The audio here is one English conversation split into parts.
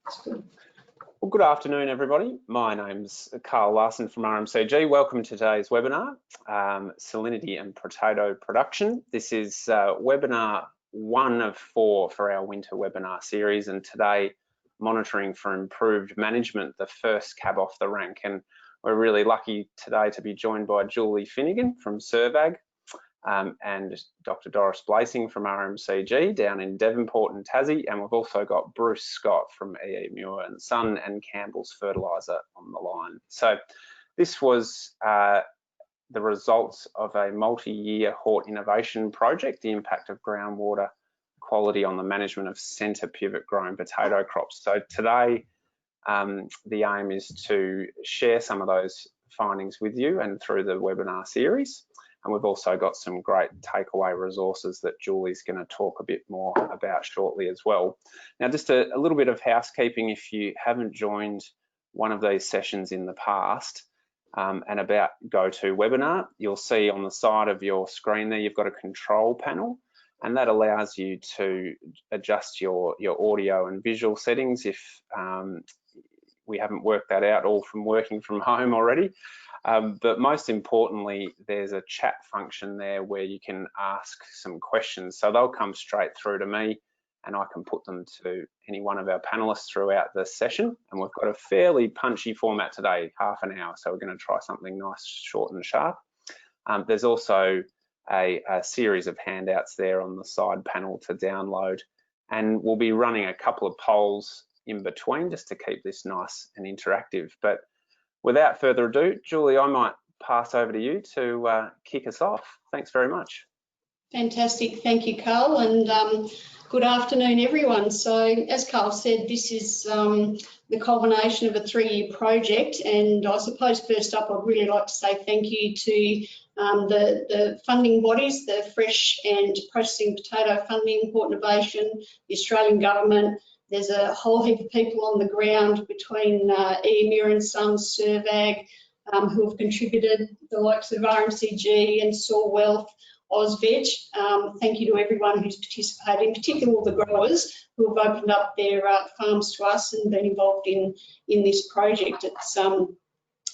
Well, good afternoon, everybody. My name's Carl Larsen from RMCG. Welcome to today's webinar, Salinity and Potato Production. This is webinar 1 of 4 for our winter webinar series, and today, monitoring for improved management, the first cab off the rank. And we're really lucky today to be joined by Julie Finnigan from Servag, and Dr. Doris Blaesing from RMCG down in Devonport and Tassie, and we've also got Bruce Scott from Muir Sons and Campbell's Fertiliser on the line. So this was the results of a multi-year Hort Innovation project, the impact of groundwater quality on the management of centre pivot growing potato crops. So today the aim is to share some of those findings with you and through the webinar series. And we've also got some great takeaway resources that Julie's going to talk a bit more about shortly as well. Now, just a little bit of housekeeping if you haven't joined one of these sessions in the past, and about GoToWebinar, you'll see on the side of your screen there, you've got a control panel, and that allows you to adjust your audio and visual settings if we haven't worked that out all from working from home already. But most importantly, there's a chat function there where you can ask some questions. So they'll come straight through to me and I can put them to any one of our panelists throughout the session. And we've got a fairly punchy format today, half an hour. So we're going to try something nice, short and sharp. There's also a series of handouts there on the side panel to download. And we'll be running a couple of polls in between just to keep this nice and interactive. But without further ado, Julie, I might pass over to you to kick us off. Thanks very much. Fantastic, thank you, Carl, and good afternoon, everyone. So, as Carl said, this is the culmination of a 3-year project, and I suppose first up, I'd really like to say thank you to the funding bodies, the Fresh and Processing Potato Funding, Hort Innovation, the Australian Government. There's a whole heap of people on the ground between Muir Sons, Servag, who have contributed, the likes of RMCG and Soil Wealth, AusVeg. Thank you to everyone who's participated, in particular all the growers who have opened up their farms to us and been involved in this project. It's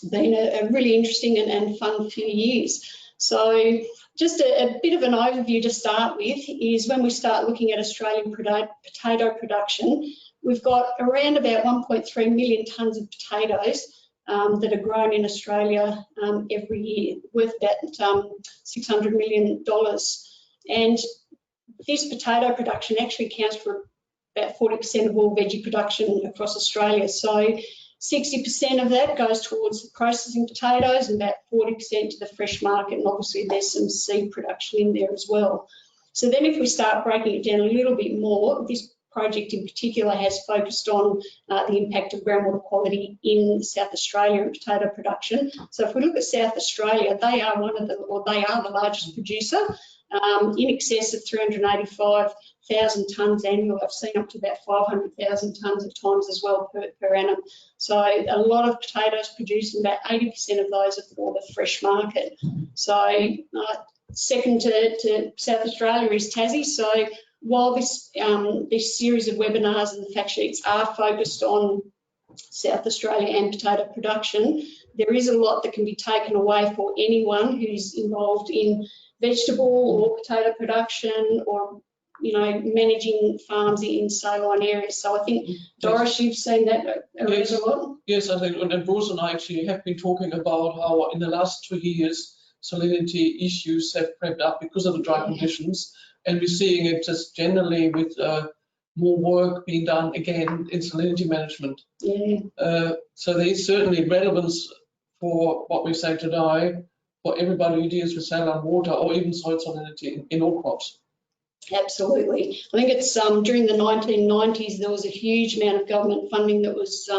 been a really interesting and fun few years. So just a bit of an overview to start with is when we start looking at Australian potato production, we've got around about 1.3 million tonnes of potatoes that are grown in Australia every year, worth about $600 million. And this potato production actually accounts for about 40% of all veggie production across Australia. So 60% of that goes towards processing potatoes and about 40% to the fresh market, and obviously there's some seed production in there as well. So then if we start breaking it down a little bit more, this project in particular has focused on the impact of groundwater quality in South Australia and potato production. So if we look at South Australia, they are the largest producer, in excess of 385,000 tonnes annually. I've seen up to about 500,000 tonnes at times as well per annum. So a lot of potatoes produced, and about 80% of those are for the fresh market. So second to South Australia is Tassie. So while this series of webinars and the fact sheets are focused on South Australia and potato production, there is a lot that can be taken away for anyone who's involved in vegetable or potato production, or managing farms in saline areas. So I think, Doris, you've seen that around a lot. Yes, I think, and Bruce and I actually have been talking about how in the last 2 years salinity issues have crept up because of the dry conditions, and we're seeing it just generally with more work being done again in salinity management. Yeah. So there is certainly relevance for what we say today for everybody who deals with saline water or even soil salinity in all crops. Absolutely. I think it's during the 1990s there was a huge amount of government funding that was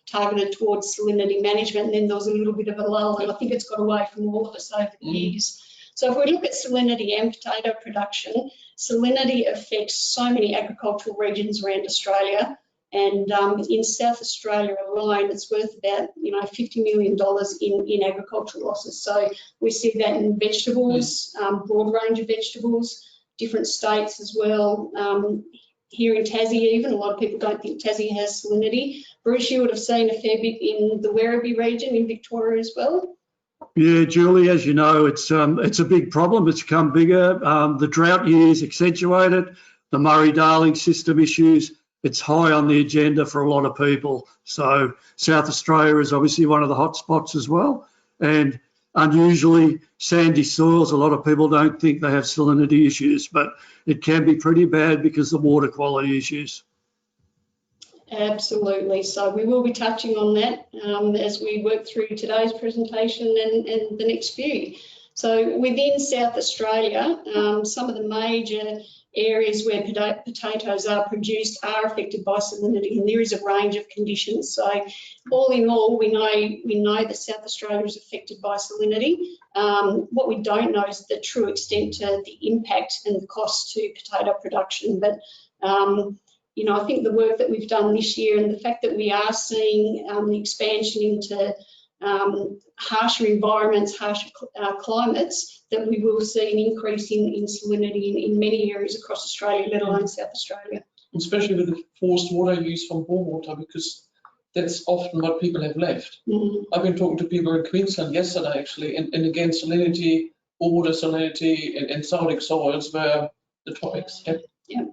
targeted towards salinity management, and then there was a little bit of a lull, and I think it's got away from all of us over the years. So if we look at salinity and potato production, salinity affects so many agricultural regions around Australia, and in South Australia alone, it's worth about $50 million in agricultural losses. So we see that in vegetables, broad range of vegetables, different states as well. here in Tassie even. A lot of people don't think Tassie has salinity. Bruce, you would have seen a fair bit in the Werribee region in Victoria as well. Yeah, Julie, as you know, it's a big problem. It's become bigger. The drought years accentuate it. The Murray-Darling system issues. It's high on the agenda for a lot of people. So South Australia is obviously one of the hot spots as well. And unusually sandy soils, a lot of people don't think they have salinity issues, but it can be pretty bad because of water quality issues. Absolutely. So we will be touching on that as we work through today's presentation and the next few. So within South Australia, some of the major areas where potatoes are produced are affected by salinity, and there is a range of conditions. So all in all, we know that South Australia is affected by salinity. What we don't know is the true extent to the impact and the cost to potato production. But you know, I think the work that we've done this year and the fact that we are seeing the expansion into harsher environments, harsher climates, that we will see an increase in salinity in many areas across Australia, let alone South Australia. Especially with the forced water use from bore water, because that's often what people have left. I've been talking to people in Queensland yesterday actually, and again, salinity, bore water salinity and sodic soils were the topics. Yeah.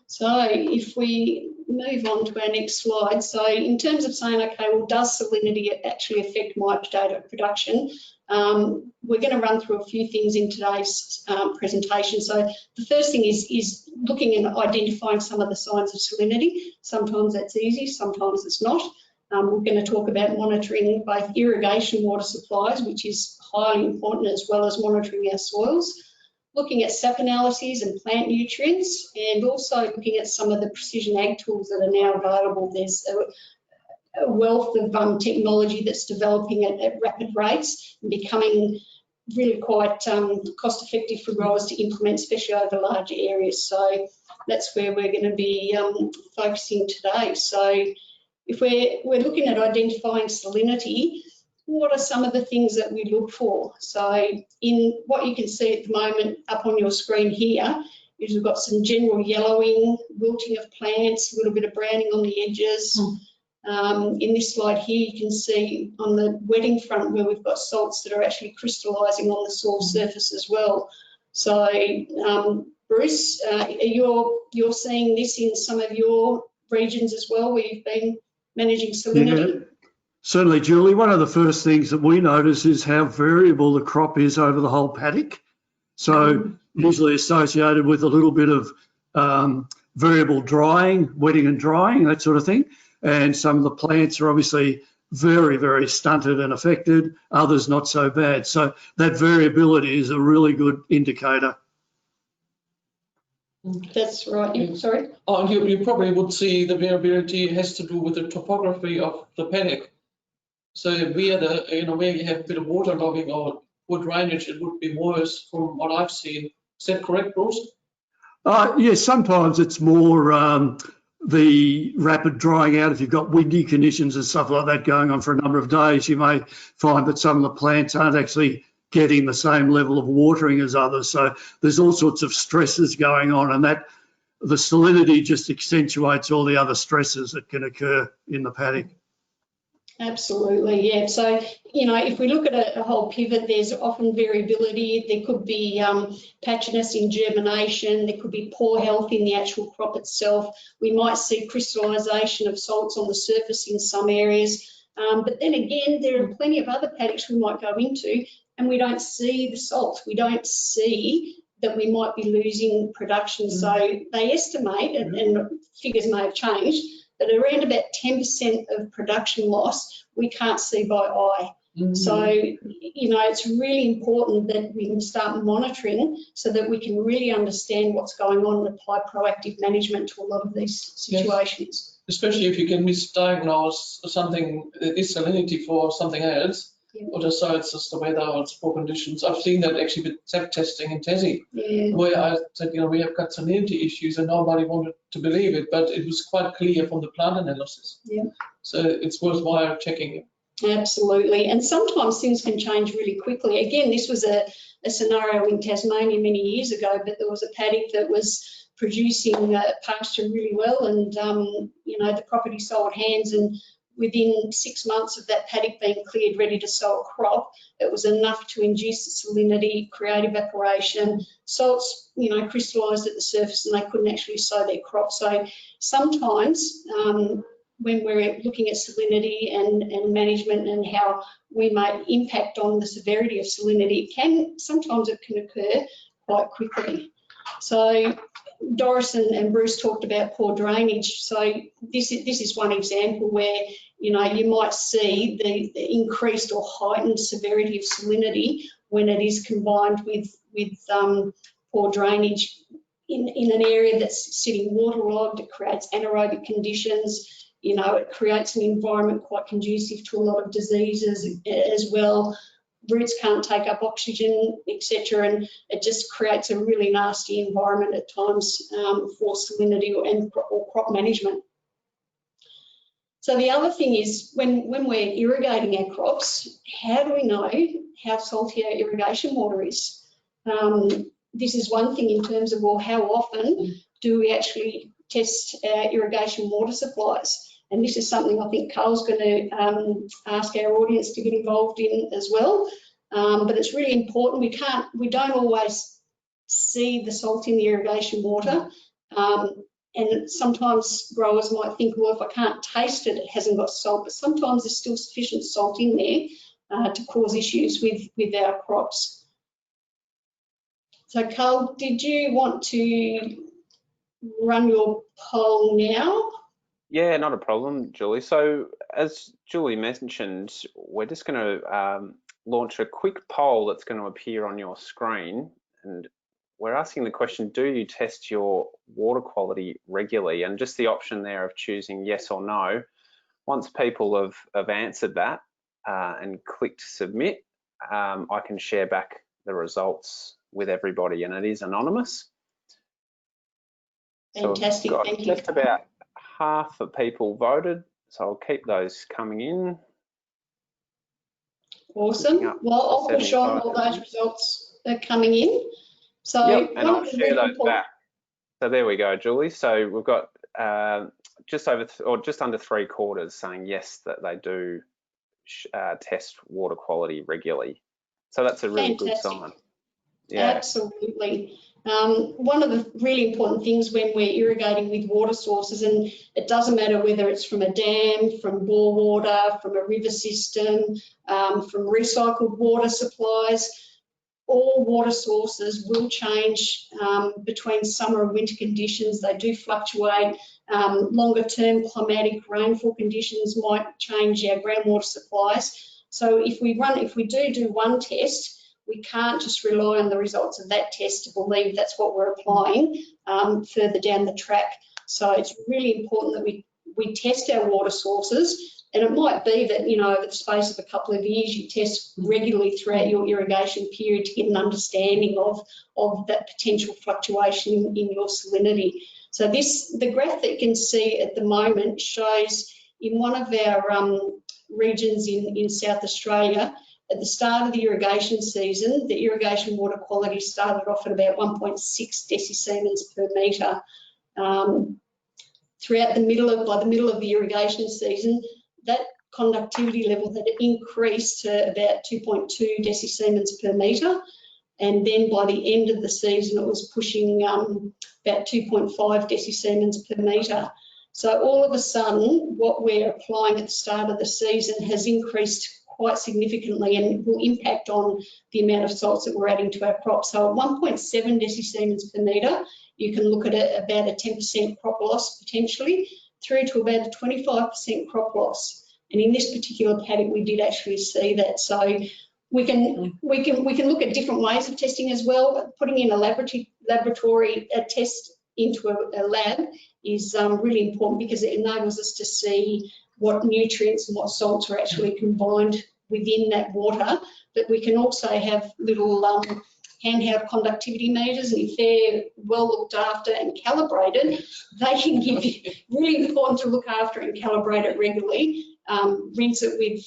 So if we move on to our next slide, so in terms of saying, okay, well, does salinity actually affect my potato production? We're going to run through a few things in today's presentation. So the first thing is looking and identifying some of the signs of salinity. Sometimes that's easy, sometimes it's not. We're going to talk about monitoring both irrigation water supplies, which is highly important, as well as monitoring our soils. Looking at sap analyses and plant nutrients, and also looking at some of the precision ag tools that are now available. There's a wealth of technology that's developing at rapid rates and becoming really quite cost effective for growers to implement, especially over larger areas. So that's where we're going to be focusing today. So if we're looking at identifying salinity, what are some of the things that we look for? So in what you can see at the moment up on your screen here is we've got some general yellowing, wilting of plants, a little bit of browning on the edges. In this slide here, you can see on the wetting front where we've got salts that are actually crystallising on the soil surface as well. So Bruce, you're seeing this in some of your regions as well, where you've been managing salinity? Yeah. Certainly, Julie, one of the first things that we notice is how variable the crop is over the whole paddock. So usually associated with a little bit of variable drying, wetting and drying, that sort of thing. And some of the plants are obviously very, very stunted and affected, others not so bad. So that variability is a really good indicator. That's right. Sorry? Oh, you probably would see the variability has to do with the topography of the paddock. So where where you have a bit of water logging or poor drainage, it would be worse from what I've seen. Is that correct, Bruce? Yes, sometimes it's more the rapid drying out. If you've got windy conditions and stuff like that going on for a number of days, you may find that some of the plants aren't actually getting the same level of watering as others. So there's all sorts of stresses going on, and that the salinity just accentuates all the other stresses that can occur in the paddock. Absolutely, yeah. So, if we look at a whole pivot, there's often variability. There could be patchiness in germination. There could be poor health in the actual crop itself. We might see crystallisation of salts on the surface in some areas. But then again, there are plenty of other paddocks we might go into and we don't see the salts. We don't see that we might be losing production. So they estimate, and figures may have changed, that around about 10% of production loss we can't see by eye. So, it's really important that we can start monitoring so that we can really understand what's going on and apply proactive management to a lot of these situations. Yes. Especially if you can misdiagnose something that is salinity for something else, or just so it's just the weather or it's poor conditions. I've seen that actually with Selftesting in Tassie, where I said, we have got salinity issues and nobody wanted to believe it, but it was quite clear from the plant analysis. So it's worthwhile checking it. Absolutely, and sometimes things can change really quickly. Again, this was a scenario in Tasmania many years ago, but there was a paddock that was producing pasture really well, and you know, the property sold hands, and within 6 months of that paddock being cleared ready to sow a crop, it was enough to induce the salinity, create evaporation, salts, you know, crystallised at the surface, and they couldn't actually sow their crop. So sometimes when we're looking at salinity and management and how we may impact on the severity of salinity, sometimes it can occur quite quickly. So Doris and Bruce talked about poor drainage. So this is one example where, you know, you might see the increased or heightened severity of salinity when it is combined with poor drainage in an area that's sitting waterlogged. It creates anaerobic conditions. You know, it creates an environment quite conducive to a lot of diseases as well. Roots can't take up oxygen, etc., and it just creates a really nasty environment at times for salinity or crop management. So the other thing is, when we're irrigating our crops, how do we know how salty our irrigation water is? This is one thing in terms of, well, how often do we actually test our irrigation water supplies? And this is something I think Carl's going to ask our audience to get involved in as well. But it's really important. We don't always see the salt in the irrigation water. And sometimes growers might think, well, if I can't taste it, it hasn't got salt. But sometimes there's still sufficient salt in there to cause issues with our crops. So Carl, did you want to run your poll now? Yeah, not a problem, Julie. So as Julie mentioned, we're just going to launch a quick poll that's going to appear on your screen. And we're asking the question, do you test your water quality regularly? And just the option there of choosing yes or no. Once people have answered that and clicked submit, I can share back the results with everybody, and it is anonymous. Fantastic, So thank you. Just about half of people voted, so I'll keep those coming in. Awesome. Well, I'll push on while those results are coming in. So yep, and I'll share those back. So there we go, Julie. So we've got just under 3/4 saying yes, that they do test water quality regularly. So that's a really good sign. Yeah. Absolutely. One of the really important things when we're irrigating with water sources, and it doesn't matter whether it's from a dam, from bore water, from a river system, from recycled water supplies, all water sources will change between summer and winter conditions. They do fluctuate. Longer term climatic rainfall conditions might change our groundwater supplies. So if we do one test, we can't just rely on the results of that test to believe that's what we're applying further down the track. So it's really important that we test our water sources, and it might be that, you know, over the space of a couple of years, you test regularly throughout your irrigation period to get an understanding of that potential fluctuation in your salinity. So the graph that you can see at the moment shows in one of our regions in South Australia, at the start of the irrigation season, the irrigation water quality started off at about 1.6 decisiemens per metre. By the middle of the irrigation season, that conductivity level had increased to about 2.2 decisiemens per metre, and then by the end of the season, it was pushing about 2.5 decisiemens per metre. So all of a sudden, what we're applying at the start of the season has increased quite significantly and will impact on the amount of salts that we're adding to our crops. So at 1.7 decisiemens per metre, you can look at about a 10% crop loss potentially, through to about a 25% crop loss. And in this particular paddock, we did actually see that. So we can look at different ways of testing as well. Putting in a laboratory test into a lab is really important, because it enables us to see what nutrients and what salts are actually combined within that water. But we can also have little handheld conductivity meters, and if they're well looked after and calibrated, they can give you, really important to look after and calibrate it regularly. Rinse it with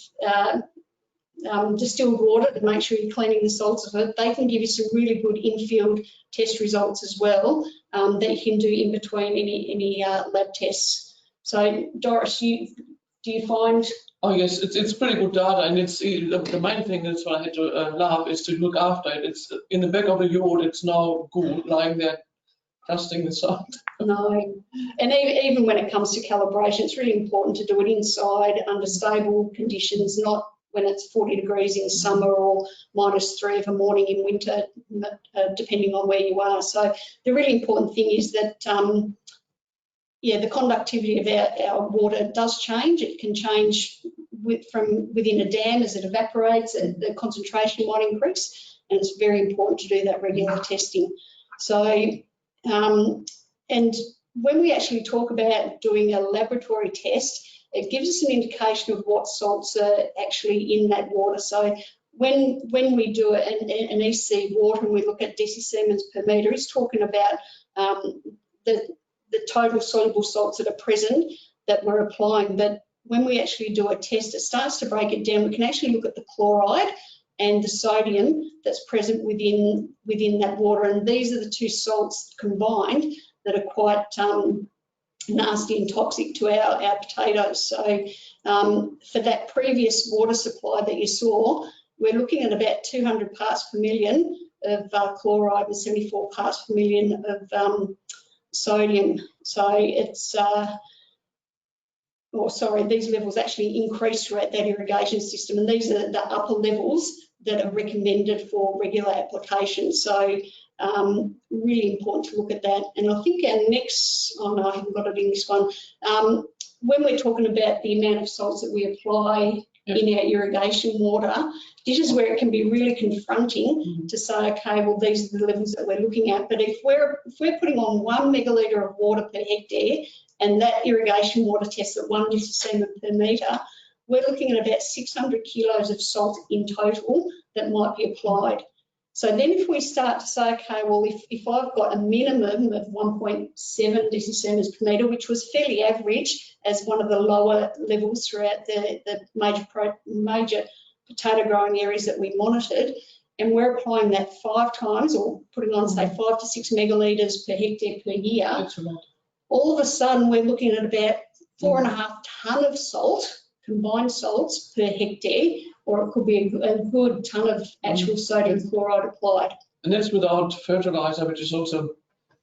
distilled water to make sure you're cleaning the salts of it. They can give you some really good in-field test results as well that you can do in between any lab tests. So Doris, do you find? Oh yes, it's pretty good data, and it's the main thing is what I had to laugh is to look after it. It's in the back of the yard. It's now good lying there, dusting the side. No, and even when it comes to calibration, it's really important to do it inside under stable conditions, not when it's 40 degrees in summer or -3 of a morning in winter, depending on where you are. So the really important thing is that, yeah, the conductivity of our water does change. It can change from within a dam as it evaporates, and the concentration might increase, and it's very important to do that regular testing. So, and when we actually talk about doing a laboratory test, it gives us an indication of what salts are actually in that water. So when we do an EC water and we look at decisiemens per metre, it's talking about the total soluble salts that are present that we're applying. But when we actually do a test, it starts to break it down. We can actually look at the chloride and the sodium that's present within that water, and these are the two salts combined that are quite nasty and toxic to our potatoes. So for that previous water supply that you saw, we're looking at about 200 parts per million of chloride and 74 parts per million of sodium. So it's, these levels actually increase throughout that irrigation system, and these are the upper levels that are recommended for regular application. So really important to look at that. And I think our next, oh no, I haven't got it in this one. When we're talking about the amount of salts that we apply in our irrigation water, this is where it can be really confronting to say, okay, well, these are the levels that we're looking at. But if we're putting on 1 megalitre of water per hectare, and that irrigation water tests at 1 decisiemens per metre, we're looking at about 600 kilos of salt in total that might be applied. So then if we start to say, okay, well, if I've got a minimum of 1.7 decisiemens per metre, which was fairly average as one of the lower levels throughout the major potato growing areas that we monitored, and we're applying that 5 times, or putting on, say, 5 to 6 megalitres per hectare per year, all of a sudden we're looking at about 4.5 tonne of salt, combined salts per hectare, or it could be a good tonne of actual sodium chloride applied. And that's without fertiliser, which is also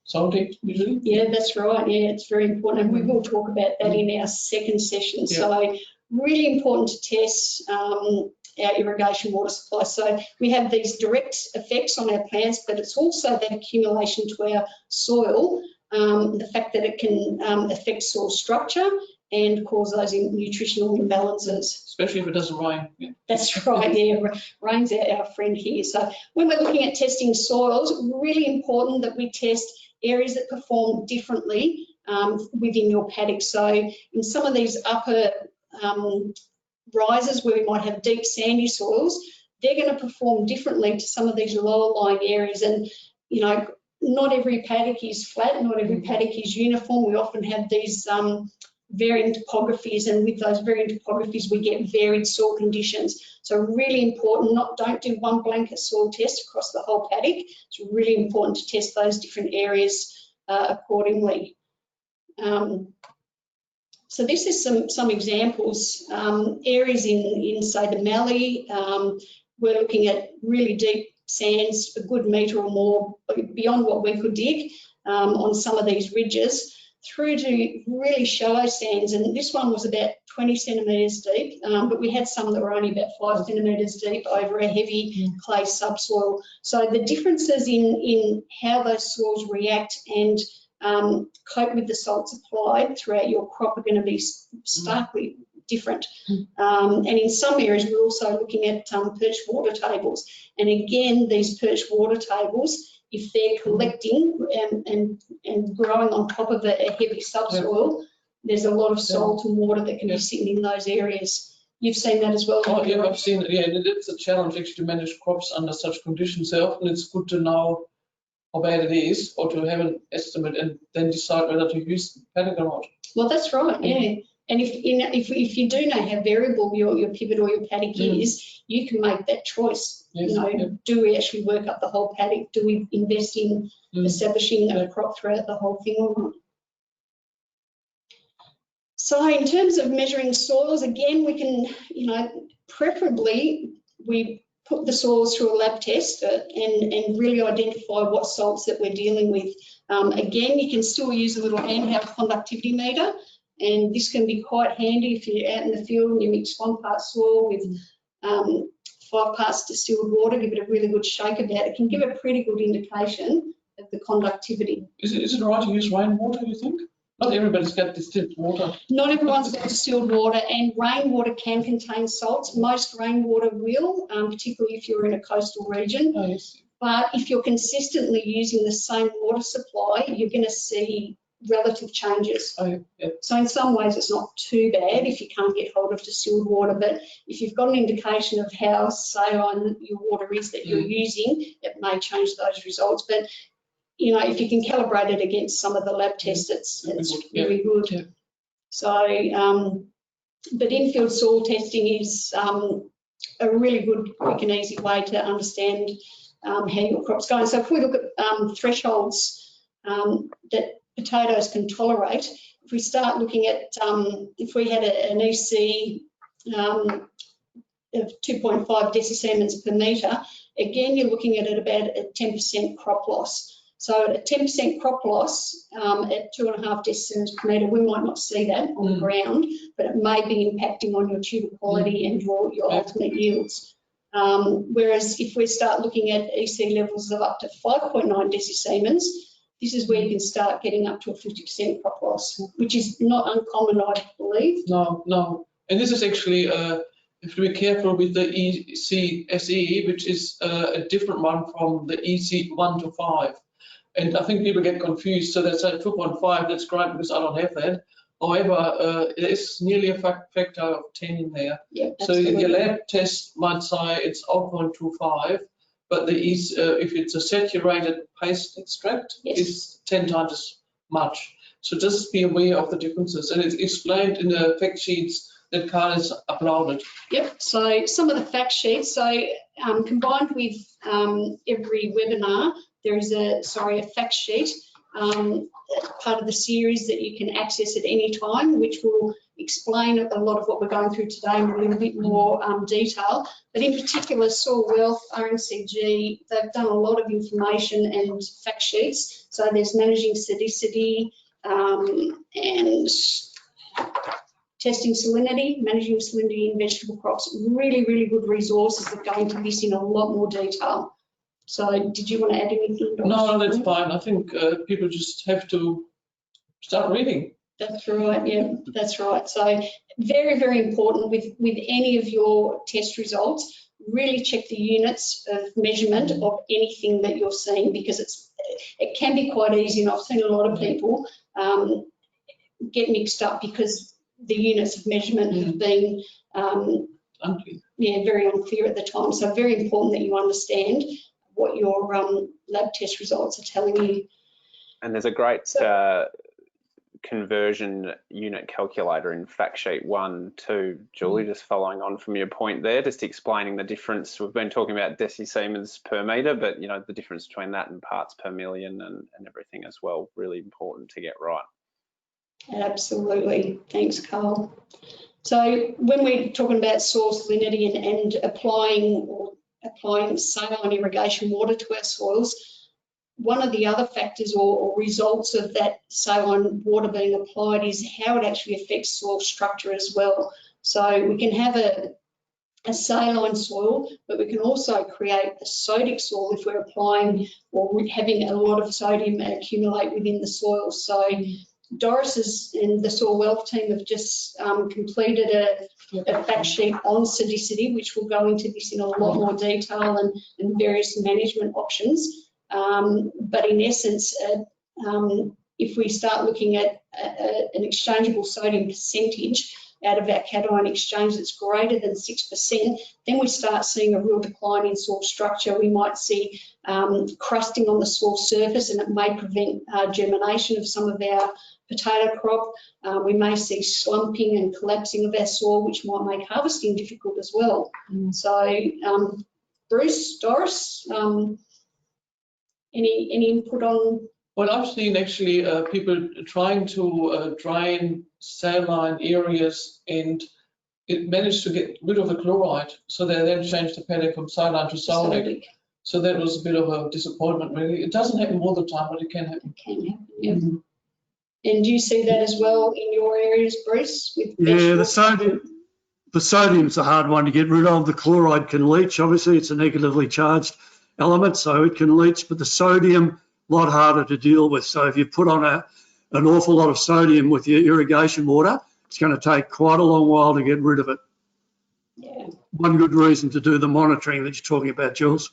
salty usually? Yeah, that's right. Yeah, it's very important, and we will talk about that in our second session. Yeah. So really important to test our irrigation water supply. So we have these direct effects on our plants, but it's also that accumulation to our soil, the fact that it can affect soil structure and cause those nutritional imbalances. Especially if it doesn't rain. Yeah. That's right, yeah, rain's our friend here. So when we're looking at testing soils, really important that we test areas that perform differently within your paddock. So in some of these upper rises where we might have deep sandy soils, they're going to perform differently to some of these lower lying areas. And, you know, not every paddock is flat, not every paddock is uniform. We often have these varying topographies, and with those varying topographies we get varied soil conditions. So really important, don't do one blanket soil test across the whole paddock. It's really important to test those different areas accordingly. So this is some examples. Areas in say the Mallee, we're looking at really deep sands, a good metre or more beyond what we could dig on some of these ridges, through to really shallow sands, and this one was about 20 centimetres deep, but we had some that were only about 5 centimetres deep over a heavy clay subsoil. So the differences in how those soils react and cope with the salts applied throughout your crop are going to be starkly different. And in some areas we're also looking at perched water tables, and again these perched water tables, if they're collecting and growing on top of a heavy subsoil, there's a lot of salt and water that can be sitting in those areas. You've seen that as well? Oh, yeah, I've seen it. Yeah, and it's a challenge actually to manage crops under such conditions. So often it's good to know how bad it is, or to have an estimate and then decide whether to use paddock or not. Well, that's right, yeah. And if you do know how variable your pivot or your paddock is, you can make that choice. Yes, you know, do we actually work up the whole paddock? Do we invest in establishing a crop throughout the whole thing or not? So in terms of measuring soils, again, we can, you know, preferably we put the soils through a lab test and really identify what salts that we're dealing with. Again, you can still use a little handheld conductivity meter, and this can be quite handy if you're out in the field and you mix 1 part soil with 5 parts distilled water, give it a really good shake about. It can give a pretty good indication of the conductivity. Is it right to use rainwater, you think? Not everybody's got distilled water. Not everyone's got distilled water, and rainwater can contain salts. Most rainwater will, particularly if you're in a coastal region. Oh, yes. But if you're consistently using the same water supply, you're going to see relative changes. Oh, yeah. So in some ways it's not too bad if you can't get hold of distilled water, but if you've got an indication of how saline your water is that you're using, it may change those results. But you know, if you can calibrate it against some of the lab tests, it's really good. Yeah. So, but in-field soil testing is a really good, quick and easy way to understand how your crop's going. So if we look at thresholds that potatoes can tolerate, if we start looking at, if we had an EC of 2.5 decisiemens per metre, again, you're looking at about a 10% crop loss. So at a 10% crop loss at 2.5 decisiemens per metre, we might not see that on the ground, but it may be impacting on your tuber quality and your ultimate yields. Whereas if we start looking at EC levels of up to 5.9 decisiemens, this is where you can start getting up to a 50% crop loss, which is not uncommon, I believe. No. And this is actually, you have to be careful with the ECSE, which is a different one from the EC 1 to 5. And I think people get confused. So that's a 2.5, that's great because I don't have that. However, it's nearly a factor of 10 in there. Yeah, so your lab test might say it's 0.25, but if it's a saturated paste extract, it's 10 times as much. So just be aware of the differences. And it's explained in the fact sheets that Carl has uploaded. Yep, so some of the fact sheets, so combined with every webinar, there is a fact sheet, part of the series that you can access at any time, which will explain a lot of what we're going through today in a little bit more detail. But in particular, Soil Wealth, RMCG, they've done a lot of information and fact sheets. So there's managing sadicity and testing salinity, managing salinity in vegetable crops. Really, really good resources that go into this in a lot more detail. So did you want to add anything? No, that's fine. I think people just have to start reading. That's right, yeah, that's right. So very, very important with any of your test results, really check the units of measurement of anything that you're seeing, because it can be quite easy, and I've seen a lot of people get mixed up because the units of measurement have been very unclear at the time. So very important that you understand what your lab test results are telling you. And there's a great conversion unit calculator in fact sheet 1 too, Julie, just following on from your point there, just explaining the difference. We've been talking about decisiemens per metre, but you know, the difference between that and parts per million and everything as well, really important to get right. Absolutely, thanks Carl. So when we're talking about soil salinity and applying saline irrigation water to our soils, one of the other factors or results of that saline water being applied is how it actually affects soil structure as well. So we can have a saline soil, but we can also create a sodic soil if we're applying or having a lot of sodium accumulate within the soil. So Doris and the Soil Wealth team have just completed a fact sheet on sadicity, which will go into this in a lot more detail and various management options. But in essence, if we start looking at an exchangeable sodium percentage, out of our cation exchange that's greater than 6%, then we start seeing a real decline in soil structure. We might see crusting on the soil surface, and it may prevent germination of some of our potato crop. We may see slumping and collapsing of our soil, which might make harvesting difficult as well. So, Bruce, Doris, any input on? Well, I've seen actually people trying to drain saline areas, and it managed to get rid of the chloride. So they then changed the paddock from saline to salinic. So that was a bit of a disappointment, really. It doesn't happen all the time, but it can happen. It can happen, yeah. And do you see that as well in your areas, Bruce? With the sodium's a hard one to get rid of. The chloride can leach. Obviously, it's a negatively charged element, so it can leach, but the sodium, a lot harder to deal with. So if you put on an awful lot of sodium with your irrigation water, it's going to take quite a long while to get rid of it. Yeah. One good reason to do the monitoring that you're talking about, Jules.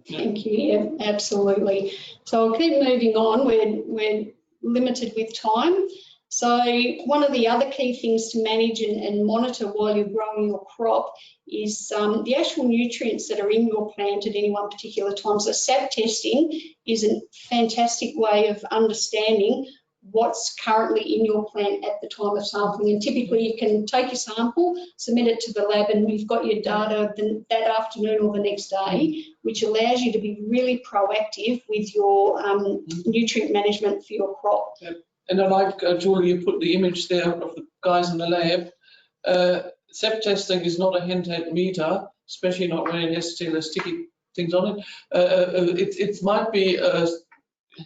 Thank you. Yeah, absolutely. So I'll keep moving on. We're limited with time. So one of the other key things to manage and monitor while you're growing your crop is the actual nutrients that are in your plant at any one particular time. So sap testing is a fantastic way of understanding what's currently in your plant at the time of sampling. And typically you can take your sample, submit it to the lab, and you've got your data that afternoon or the next day, which allows you to be really proactive with your nutrient management for your crop. Yep. And I like, Julie, you put the image there of the guys in the lab. Sap testing is not a handheld meter, especially not when it has still sticky things on it. It might be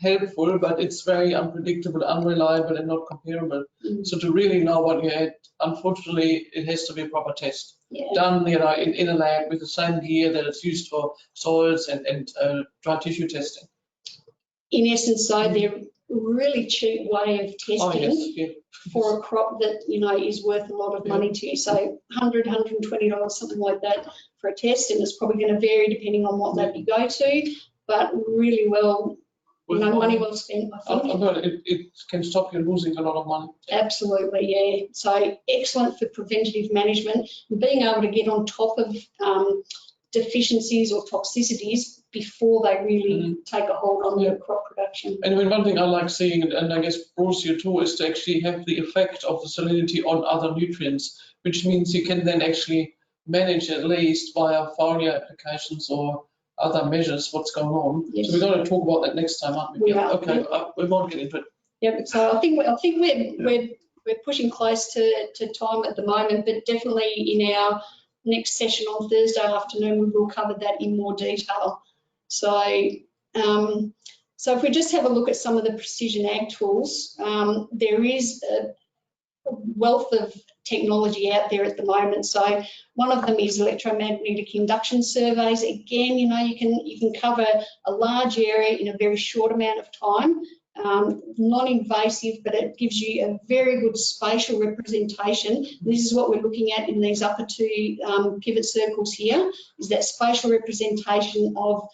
helpful, but it's very unpredictable, unreliable, and not comparable. So to really know what you had, unfortunately, it has to be a proper test. Yeah. Done, you know, in a lab with the same gear that it's used for soils and dry tissue testing. In essence, though, they're a really cheap way of testing for a crop that, you know, is worth a lot of money to you. So $100, $120, something like that for a test, and it's probably going to vary depending on what lab you go to, but really well, you know, money well spent, I think. It can stop you losing a lot of money. Absolutely, yeah. So excellent for preventative management and being able to get on top of deficiencies or toxicities before they really take a hold on your crop production. And one thing I like seeing, and I guess Bruce here too, is to actually have the effect of the salinity on other nutrients, which means you can then actually manage at least via foliar applications or other measures what's going on. Yes. So we're going to talk about that next time, aren't we? We are. Okay, we won't get into it. Yeah, so I think we're pushing close to time at the moment, but definitely in our next session on Thursday afternoon we will cover that in more detail. So if we just have a look at some of the precision ag tools, there is a wealth of technology out there at the moment. So one of them is electromagnetic induction surveys. Again, you know, you can cover a large area in a very short amount of time. Non-invasive, but it gives you a very good spatial representation. And this is what we're looking at in these upper two pivot circles here, is that spatial representation of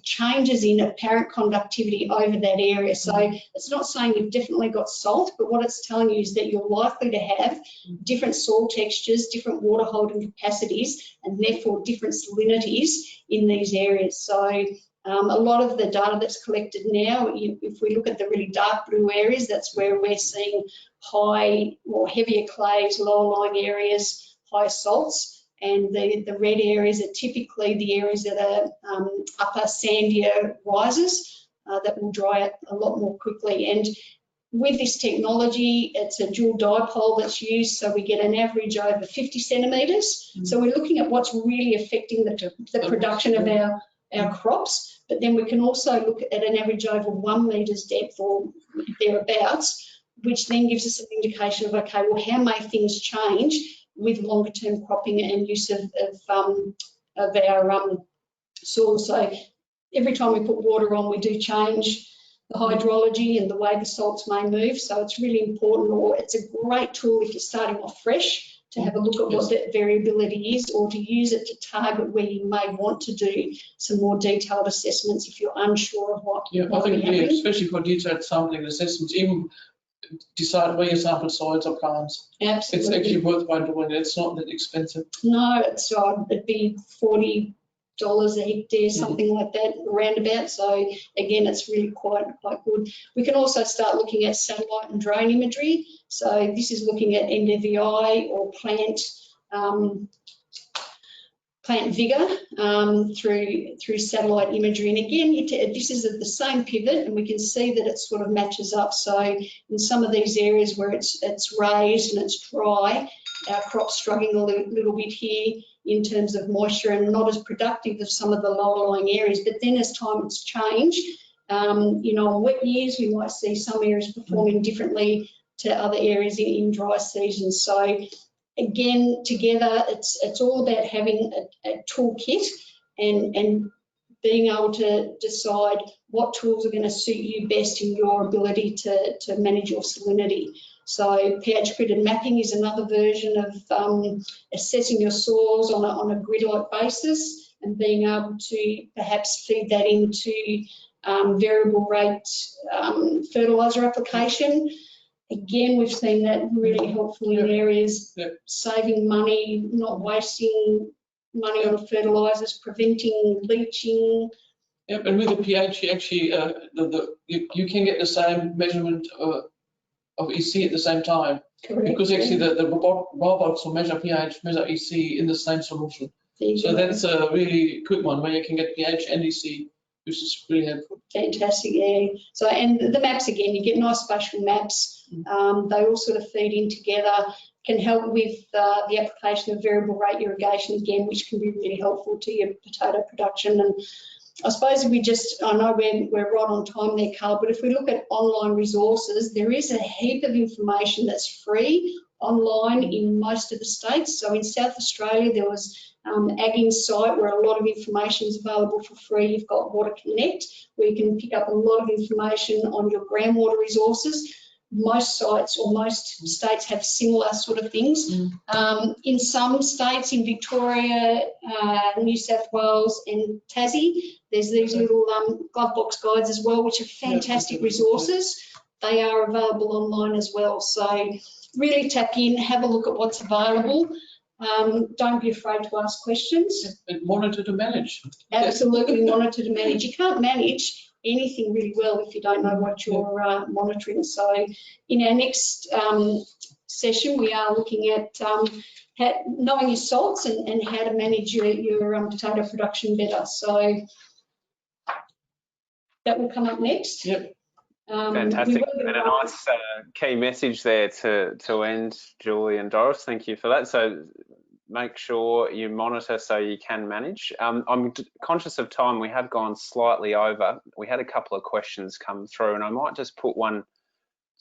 changes in apparent conductivity over that area. So it's not saying you've definitely got salt, but what it's telling you is that you're likely to have different soil textures, different water holding capacities, and therefore different salinities in these areas. So a lot of the data that's collected now, if we look at the really dark blue areas, that's where we're seeing high or heavier clays, lower lying areas, higher salts. And the red areas are typically the areas that are upper sandier rises that will dry out a lot more quickly. And with this technology, it's a dual dipole that's used, so we get an average over 50 centimetres. So we're looking at what's really affecting the production of our crops, but then we can also look at an average over 1 metre's depth or thereabouts, which then gives us an indication of, okay, well, how may things change with longer term cropping and use of our soil. So every time we put water on, we do change the hydrology and the way the salts may move. So it's really important, or it's a great tool if you're starting off fresh to have a look at what that variability is, or to use it to target where you may want to do some more detailed assessments if you're unsure of what I think, especially for detailed sampling assessments, even decide where you sample soils or plants. Absolutely. It's actually worthwhile doing it. It's not that expensive. No, it'd be $40 a hectare, something like that, roundabout. So again, it's really quite good. We can also start looking at satellite and drone imagery. So this is looking at end of the eye or plant vigor through satellite imagery. And again, this is at the same pivot, and we can see that it sort of matches up. So in some of these areas where it's raised and it's dry, our crop's struggling a little bit here in terms of moisture and not as productive as some of the lower lying areas. But then as times change, you know, on wet years, we might see some areas performing differently to other areas in dry seasons. So again, together, it's all about having a toolkit and being able to decide what tools are going to suit you best in your ability to manage your salinity. So pH gridded mapping is another version of assessing your soils on a grid-like basis and being able to perhaps feed that into variable rate fertiliser application. Again, we've seen that really helpful in areas, saving money, not wasting money on fertilisers, preventing leaching. Yep, and with the pH, you actually you can get the same measurement of EC at the same time. Correct. Because actually the robots will measure pH, measure EC in the same solution. So that's a really quick one where you can get pH and EC, which is really helpful. Fantastic, yeah. So, and the maps again, you get nice spatial maps. They all sort of feed in together, can help with the application of variable rate irrigation again, which can be really helpful to your potato production. And I suppose I know we're right on time there, Carl, but if we look at online resources, there is a heap of information that's free online in most of the states. So in South Australia, there was Ag Insight, where a lot of information is available for free. You've got Water Connect, where you can pick up a lot of information on your groundwater resources. Most sites or most states have similar sort of things. In some states, in Victoria, New South Wales and Tassie, there's these little glove box guides as well, which are fantastic resources. They are available online as well. So really tap in, have a look at what's available. Don't be afraid to ask questions. And monitor to manage. Absolutely, monitor to manage. You can't manage anything really well if you don't know what you're monitoring. So in our next session, we are looking at knowing your salts and how to manage your potato production better. So that will come up next. Yep. Fantastic, and a nice key message there to end, Julie and Doris. Thank you for that. So make sure you monitor so you can manage. I'm conscious of time. We have gone slightly over. We had a couple of questions come through, and I might just put one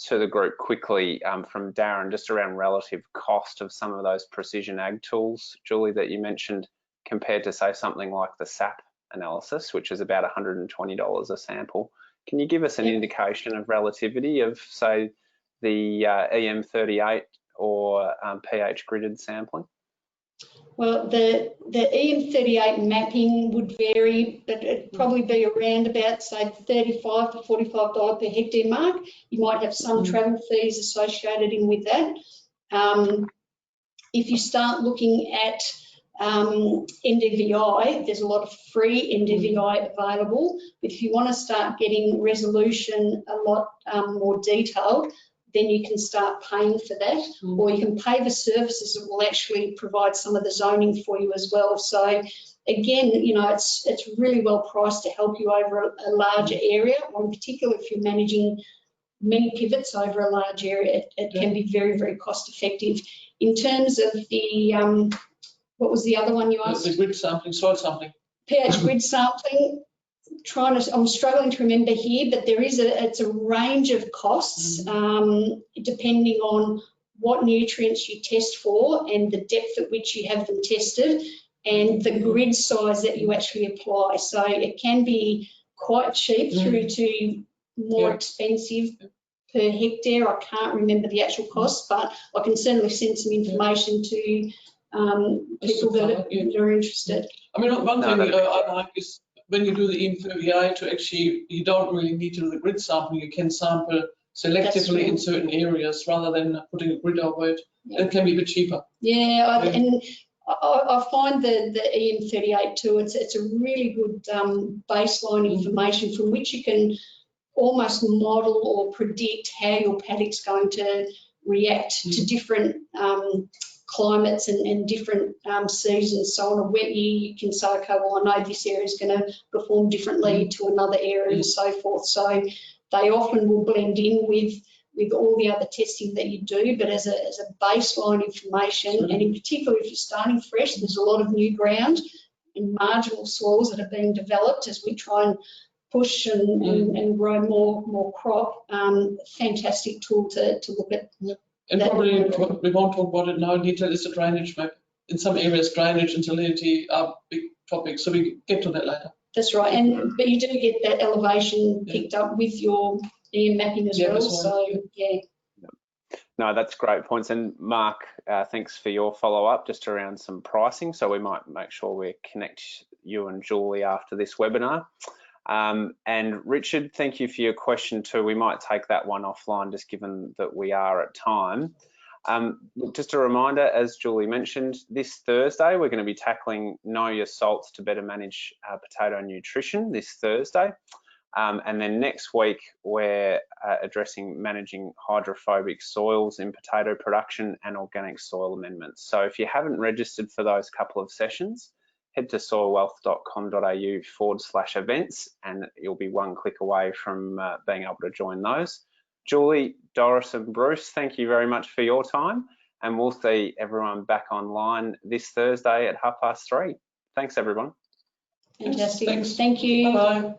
to the group quickly from Darren, just around relative cost of some of those precision ag tools, Julie, that you mentioned, compared to say something like the SAP analysis, which is about $120 a sample. Can you give us an indication of relativity of, say, the EM38 or pH gridded sampling? Well, the EM38 mapping would vary, but it'd probably be around about, say, $35 to $45 per hectare mark. You might have some travel fees associated in with that. If you start looking at NDVI, there's a lot of free NDVI available, but if you want to start getting resolution a lot more detailed, then you can start paying for that, or you can pay the services that will actually provide some of the zoning for you as well. So again, you know, it's really well priced to help you over a larger area, or in particular if you're managing many pivots over a large area, it can be very, very cost effective. In terms of the what was the other one you asked? The grid sampling, soil sampling. pH grid sampling. I'm struggling to remember here, but it's a range of costs depending on what nutrients you test for and the depth at which you have them tested and the grid size that you actually apply. So it can be quite cheap through to more expensive per hectare. I can't remember the actual cost, but I can certainly send some information to people that are interested. I mean, one thing I like is when you do the EM38, you don't really need to do the grid sampling. You can sample selectively in certain areas rather than putting a grid over it. Yeah. It can be a bit cheaper. Yeah, and I find the EM38 too, it's a really good baseline information from which you can almost model or predict how your paddock's going to react to different climates and different seasons. So on a wet year, you can say, okay, well, I know this area is going to perform differently to another area and so forth. So they often will blend in with all the other testing that you do, but as a baseline information, and in particular if you're starting fresh, there's a lot of new ground and marginal soils that are being developed as we try and push and grow more crop. Fantastic tool to look at. And probably we won't talk about it now in detail, is the drainage map. In some areas, drainage and salinity are big topics, so we get to that later. That's right, but you do get that elevation picked up with your EM mapping as well, so yeah. No, that's great points. And Mark, thanks for your follow-up just around some pricing. So we might make sure we connect you and Julie after this webinar. And Richard, thank you for your question too. We might take that one offline just given that we are at time. Just a reminder, as Julie mentioned, this Thursday we're going to be tackling Know Your Salts to better manage potato nutrition this Thursday. And then next week we're addressing managing hydrophobic soils in potato production and organic soil amendments. So if you haven't registered for those couple of sessions, head to soilwealth.com.au/events and you'll be one click away from being able to join those. Julie, Doris and Bruce, thank you very much for your time, and we'll see everyone back online this Thursday at 3:30. Thanks everyone. Fantastic. Thanks. Thank you. Bye-bye.